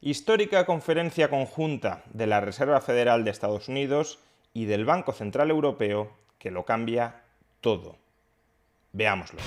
Histórica conferencia conjunta de la Reserva Federal de Estados Unidos y del Banco Central Europeo que lo cambia todo. Veámoslo.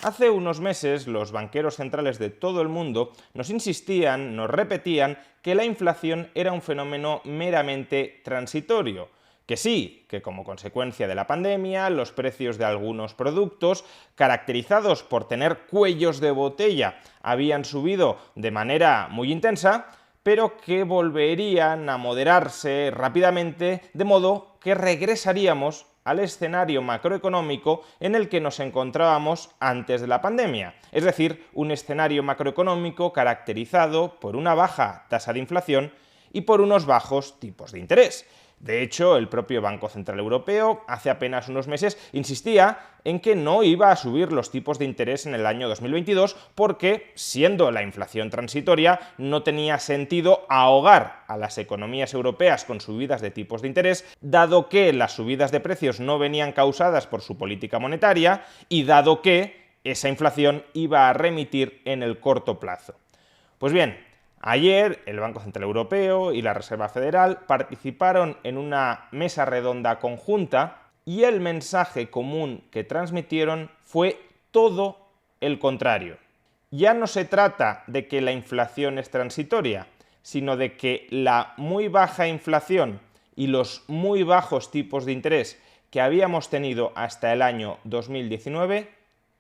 Hace unos meses, los banqueros centrales de todo el mundo nos insistían, nos repetían que la inflación era un fenómeno meramente transitorio. Que sí, que como consecuencia de la pandemia, los precios de algunos productos, caracterizados por tener cuellos de botella, habían subido de manera muy intensa, pero que volverían a moderarse rápidamente, de modo que regresaríamos al escenario macroeconómico en el que nos encontrábamos antes de la pandemia, es decir, un escenario macroeconómico caracterizado por una baja tasa de inflación y por unos bajos tipos de interés. De hecho, el propio Banco Central Europeo hace apenas unos meses insistía en que no iba a subir los tipos de interés en el año 2022 porque, siendo la inflación transitoria, no tenía sentido ahogar a las economías europeas con subidas de tipos de interés, dado que las subidas de precios no venían causadas por su política monetaria y dado que esa inflación iba a remitir en el corto plazo. Pues bien, ayer el Banco Central Europeo y la Reserva Federal participaron en una mesa redonda conjunta y el mensaje común que transmitieron fue todo el contrario. Ya no se trata de que la inflación es transitoria, sino de que la muy baja inflación y los muy bajos tipos de interés que habíamos tenido hasta el año 2019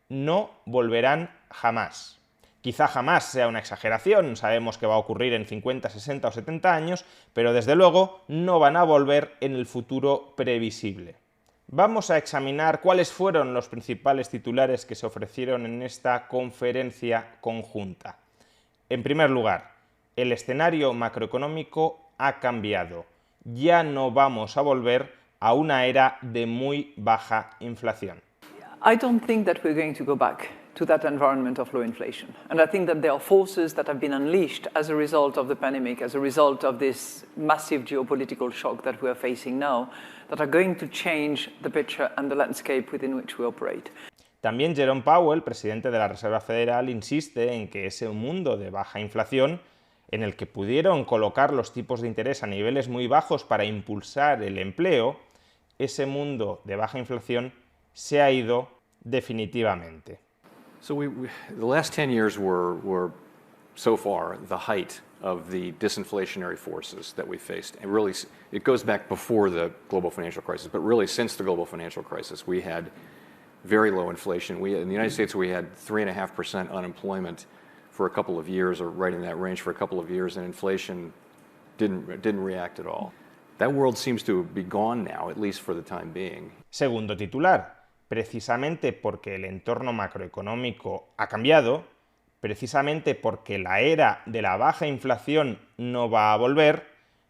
no volverán jamás. Quizá jamás sea una exageración, sabemos que va a ocurrir en 50, 60 o 70 años, pero desde luego no van a volver en el futuro previsible. Vamos a examinar cuáles fueron los principales titulares que se ofrecieron en esta conferencia conjunta. En primer lugar, el escenario macroeconómico ha cambiado. Ya no vamos a volver a una era de muy baja inflación. I don't think that we're going to go back to that environment of low inflation. And I think that there are forces that have been unleashed as a result of the pandemic, as a result of this massive geopolitical shock that we are facing now, that are going to change the picture and the landscape within which we operate. También Jerome Powell, presidente de la Reserva Federal, insiste en que ese mundo de baja inflación, en el que pudieron colocar los tipos de interés a niveles muy bajos para impulsar el empleo, ese mundo de baja inflación se ha ido definitivamente. So the last 10 years were so far the height of the disinflationary forces that we faced. And really, it goes back before the global financial crisis, but really since the global financial crisis, we had very low inflation. In the United States, we had 3.5% unemployment for a couple of years, or right in that range for a couple of years, and inflation didn't react at all. That world seems to be gone now, at least for the time being. Segundo titular. Precisamente porque el entorno macroeconómico ha cambiado, precisamente porque la era de la baja inflación no va a volver,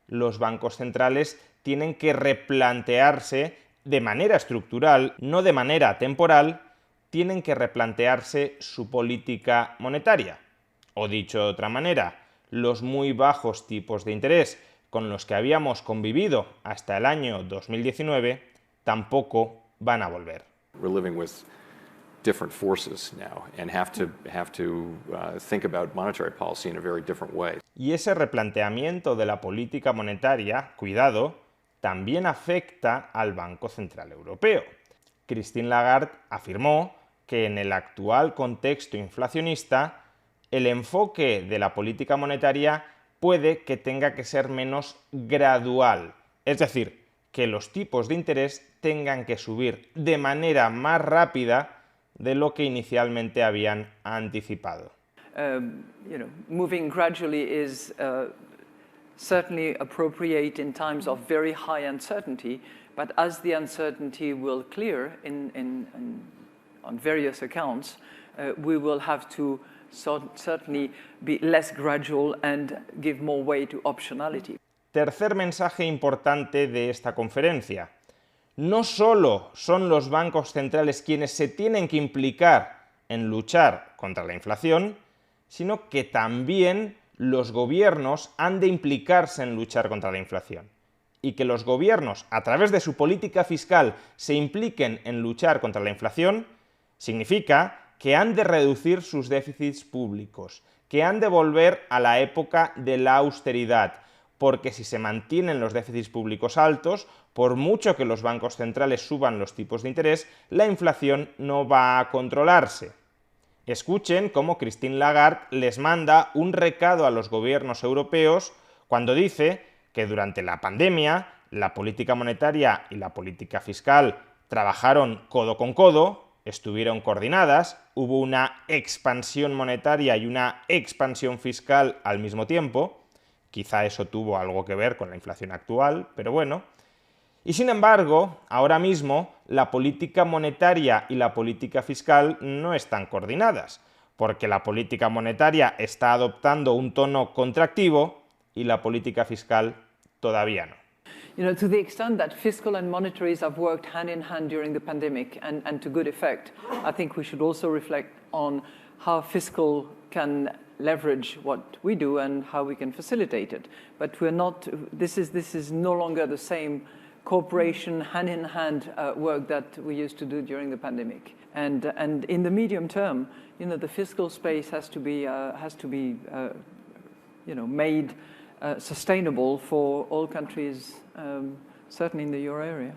los bancos centrales tienen que replantearse de manera estructural, no de manera temporal, tienen que replantearse su política monetaria. O dicho de otra manera, los muy bajos tipos de interés con los que habíamos convivido hasta el año 2019 tampoco van a volver. We're living with different forces now and have to think about monetary policy in a very different way. Y ese replanteamiento de la política monetaria, cuidado, también afecta al Banco Central Europeo. Christine Lagarde afirmó que en el actual contexto inflacionista, el enfoque de la política monetaria puede que tenga que ser menos gradual, es decir, que los tipos de interés tengan que subir de manera más rápida de lo que inicialmente habían anticipado. Moving gradually is certainly appropriate in times of very high uncertainty, but as the uncertainty will clear on various accounts, we will have to certainly be less gradual and give more way to optionality. Tercer mensaje importante de esta conferencia. No solo son los bancos centrales quienes se tienen que implicar en luchar contra la inflación, sino que también los gobiernos han de implicarse en luchar contra la inflación. Y que los gobiernos, a través de su política fiscal, se impliquen en luchar contra la inflación, significa que han de reducir sus déficits públicos, que han de volver a la época de la austeridad, porque si se mantienen los déficits públicos altos, por mucho que los bancos centrales suban los tipos de interés, la inflación no va a controlarse. Escuchen cómo Christine Lagarde les manda un recado a los gobiernos europeos cuando dice que durante la pandemia la política monetaria y la política fiscal trabajaron codo con codo, estuvieron coordinadas, hubo una expansión monetaria y una expansión fiscal al mismo tiempo. Quizá eso tuvo algo que ver con la inflación actual, pero bueno. Y sin embargo, ahora mismo la política monetaria y la política fiscal no están coordinadas, porque la política monetaria está adoptando un tono contractivo y la política fiscal todavía no. You know, to the extent that fiscal and monetaries have worked hand in hand during the pandemic and to good effect, I think we should also reflect on how fiscal can leverage what we do and how we can facilitate it. But we're not, this is no longer the same cooperation, hand-in-hand work that we used to do during the pandemic. And in the medium term, you know, the fiscal space has to be made sustainable for all countries, certainly in the euro area.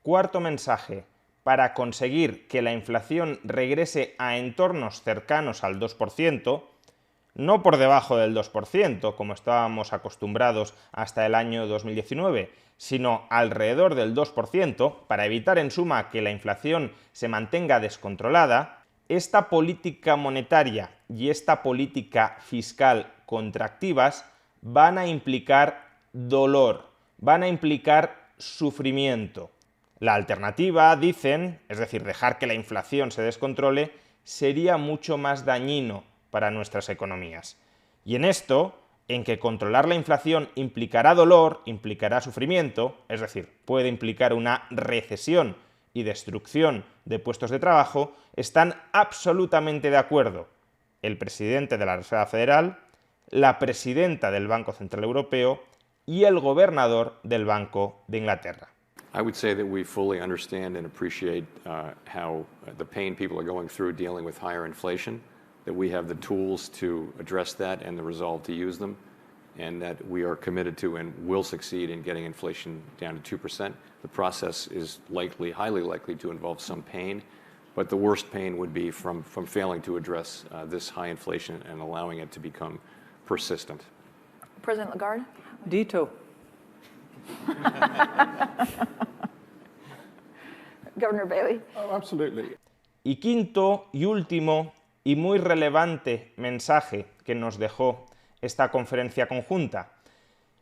Cuarto mensaje. Para conseguir que la inflación regrese a entornos cercanos al 2%, no por debajo del 2%, como estábamos acostumbrados hasta el año 2019, sino alrededor del 2%, para evitar en suma que la inflación se mantenga descontrolada, esta política monetaria y esta política fiscal contractivas van a implicar dolor, van a implicar sufrimiento. La alternativa, dicen, es decir, dejar que la inflación se descontrole, sería mucho más dañino para nuestras economías. Y en esto, en que controlar la inflación implicará dolor, implicará sufrimiento, es decir, puede implicar una recesión y destrucción de puestos de trabajo, están absolutamente de acuerdo el presidente de la Reserva Federal, la presidenta del Banco Central Europeo y el gobernador del Banco de Inglaterra. I would say that we fully understand and appreciate how the pain people are going through dealing with higher inflation, that we have the tools to address that and the resolve to use them, and that we are committed to and will succeed in getting inflation down to 2%. The process is highly likely to involve some pain, but the worst pain would be from failing to address this high inflation and allowing it to become persistent. President Lagarde? Dito. Governor Bailey? Oh, absolutely. Y quinto y último y muy relevante mensaje que nos dejó esta conferencia conjunta.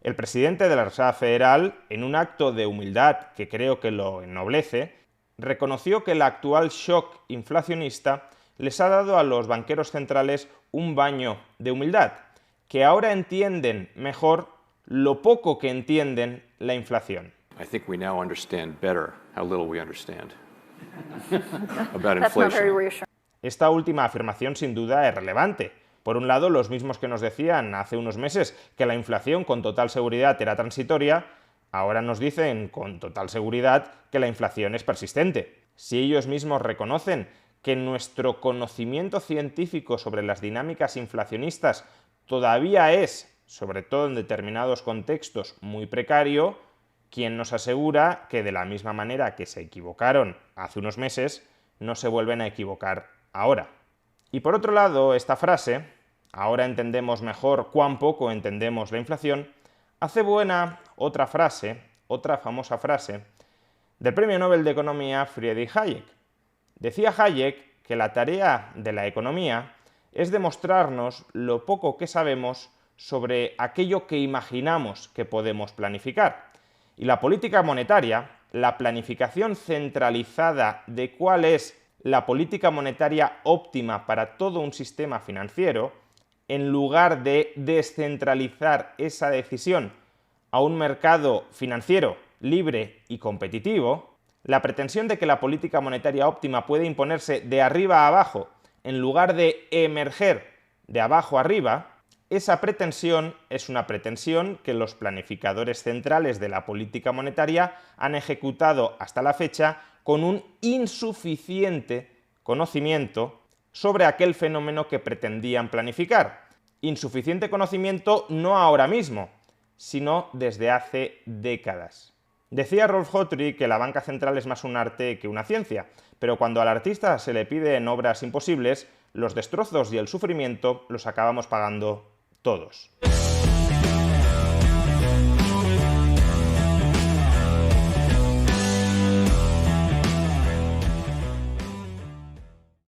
El presidente de la Reserva Federal, en un acto de humildad que creo que lo ennoblece, reconoció que el actual shock inflacionista les ha dado a los banqueros centrales un baño de humildad, que ahora entienden mejor lo poco que entienden la inflación. I think we now understand better how little we understand about That's not very inflation. reassuring. Esta última afirmación sin duda es relevante. Por un lado, los mismos que nos decían hace unos meses que la inflación con total seguridad era transitoria, ahora nos dicen con total seguridad que la inflación es persistente. Si ellos mismos reconocen que nuestro conocimiento científico sobre las dinámicas inflacionistas todavía es, sobre todo en determinados contextos, muy precario, ¿quién nos asegura que de la misma manera que se equivocaron hace unos meses, no se vuelven a equivocar ahora? Y por otro lado, esta frase, ahora entendemos mejor cuán poco entendemos la inflación, hace buena otra frase, otra famosa frase, del Premio Nobel de Economía Friedrich Hayek. Decía Hayek que la tarea de la economía es demostrarnos lo poco que sabemos sobre aquello que imaginamos que podemos planificar. Y la política monetaria, la planificación centralizada de cuál es la política monetaria óptima para todo un sistema financiero, en lugar de descentralizar esa decisión a un mercado financiero libre y competitivo, la pretensión de que la política monetaria óptima puede imponerse de arriba a abajo en lugar de emerger de abajo a arriba, esa pretensión es una pretensión que los planificadores centrales de la política monetaria han ejecutado hasta la fecha con un insuficiente conocimiento sobre aquel fenómeno que pretendían planificar. Insuficiente conocimiento no ahora mismo, sino desde hace décadas. Decía Rolf Hottry que la banca central es más un arte que una ciencia, pero cuando al artista se le piden obras imposibles, los destrozos y el sufrimiento los acabamos pagando todos.